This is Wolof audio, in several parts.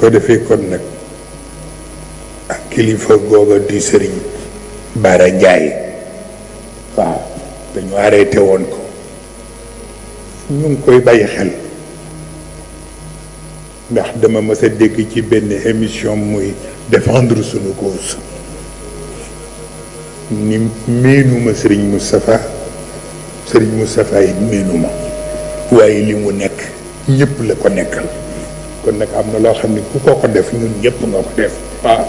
ko defee kon nag ak kilifa googa di sëriñ Bara Njaay waaw dañu arrêté woon ko ñu ngi koy bàyyi xel ndax dama mës a dégg ci benn émission muy défendre sunu cause ni miinuma sëriñ Moustapha it miinuma waaye li mu nekk ñëpp la ko nekkal kon nag am na loo xam ne ku ko def ñun ñëpp nga ko def waaw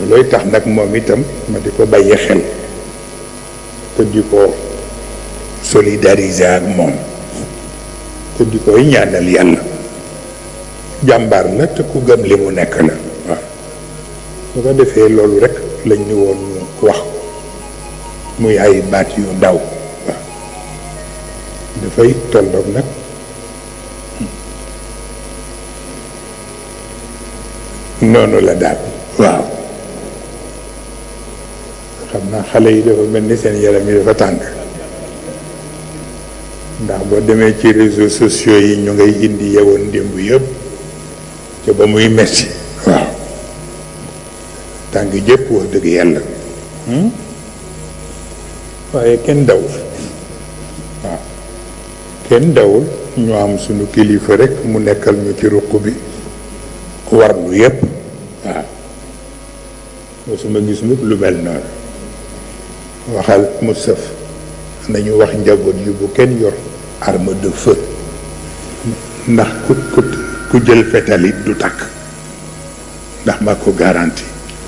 looy tax nag moom itam ma di ko bàyyi xel te di ko solidariser ak moom te di koy ñaanal yàlla jàmbaar la te ku gëm li mu nekk la waaw su ko defee loolu rek lañ ni woon ñu wax muy ay baat yu ndaw waaw dafay tolloog nag noonu la daal waaw xam naa xale yi dafa mel ni seen yaram yi dafa tàng ndax boo demee ci réseaux sociaux yi ñu ngay indi yewoon démb yëpp te ba muy metti waaw tàng jëpp wax dëgg yàlla waaye kenn dawul waaw kenn dawul ñu am sunu kilifa rek mu nekkal ñu ci ruq bi war lu yëpp waaw mosuma gis mukk lu mel noonu waxal mu sëf nañu wax njaboot yu bu kenn yor arme de feu ndax ku jël fetalit du takk ndax ma ko garanti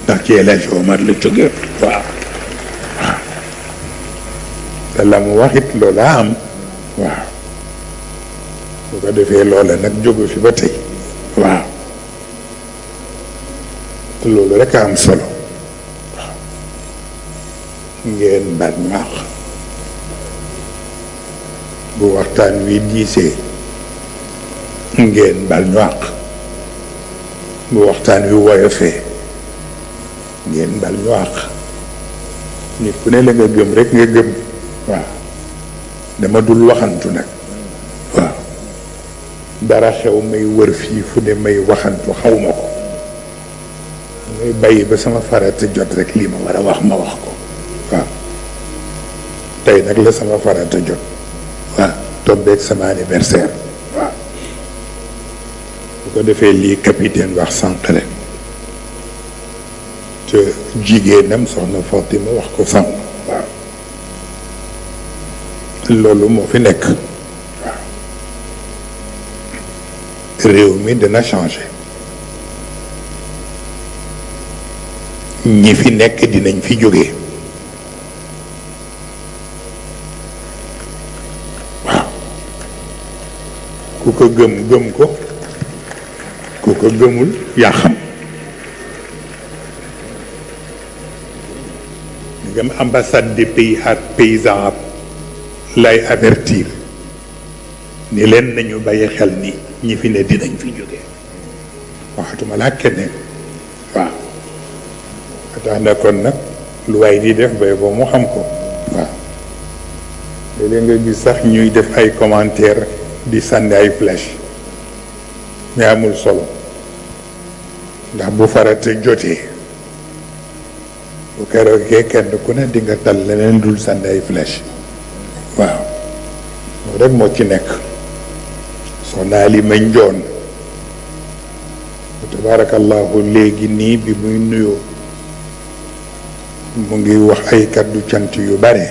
ndax ci El Hadj Omar la jóge waaw waaw te la mu wax it loola am waaw bu ko defee loola nag jógu fi ba tey waaw te loolu rek a am solo waaw ngeen baat ñu àq bu waxtaan wi diisee ngeen bal ñu àq bu waxtaan wi woyofee ngeen bal ñu àq nit ku ne la nga gëm rek nga gëm waaw dama dul waxantu nag waaw dara xew may wër fii fu ne may waxantu xawma ko may bàyyi ba sama farata jot rek lii ma war a wax ma wax ko waaw tey nag la sama farata jot waaw tombeeg sama anniversaire waaw bu ko defee lii capitaine wax sànq rek te jigéenam soxna Fatima wax ko sànq waaw loolu moo fi nekk waaw réew mi dina changé ñi fi nekk dinañ fi jógee ku ko gëm ko ku ko gëmul yaa xam ngam ambassade des pays ak paysans lay avertir ni leen nañu bàyyi xel ni ñi fi ne dinañ fi jógee waxatuma laa keneen waaw tax na kon nag lu waay di def bay boo mu xam ko waaw léeg-léeg nga gis sax ñuy def ay commentaire di sànni ay flèche mais amul solo ndax bu farata jotee bu keroogee kenn ku ne di nga tal leneen dul sànni ay flèche waaw loolu rek moo ci nekk soxna li ma njoon tabaarakallahu léegi nii bi muy nuyoo mu ngi wax ay kaddu cant yu bare